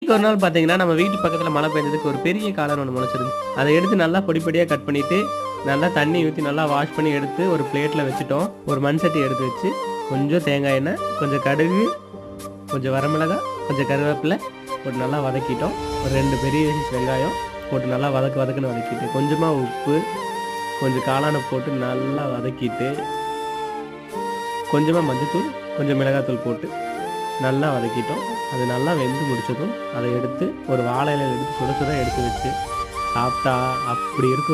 ஒரு நாள் பார்த்தீங்கன்னா, நம்ம வீட்டு பக்கத்துல மழை பெஞ்சதுக்கு ஒரு பெரிய காளான் ஒண்ணு முளைச்சிருந்துச்சு. அத எடுத்து நல்லா பொடி பொடியா கட் பண்ணிட்டு, நல்லா தண்ணி ஊத்தி நல்லா வாஷ் பண்ணி எடுத்து ஒரு பிளேட்ல வச்சுட்டோம். ஒரு மண் சட்டி எடுத்து வச்சு, கொஞ்சம் தேங்காய் எண்ணெய், கொஞ்சம் கடுகு, கொஞ்சம் வரமிளகாய், கொஞ்சம் கருவேப்பிலை போட்டு நல்லா வதக்கிட்டோம். ஒரு 2 பெரிய சைஸ் வெங்காயம் போட்டு நல்லா வதக்குன்னு வதக்கிட்டு, கொஞ்சமா உப்பு, கொஞ்சம் காளான போட்டு நல்லா வதக்கிட்டு, கொஞ்சமா மஞ்சத்தூள், கொஞ்சம் மிளகாத்தூள் போட்டு நல்லா வதக்கிட்டோம். அது நல்லா வெந்து முடிச்சதும், அத எடுத்து ஒரு வாழை இலையில எடுத்து சுட சுட எடுத்து வச்சு சாப்பிட்டா அப்படி இருக்கும்.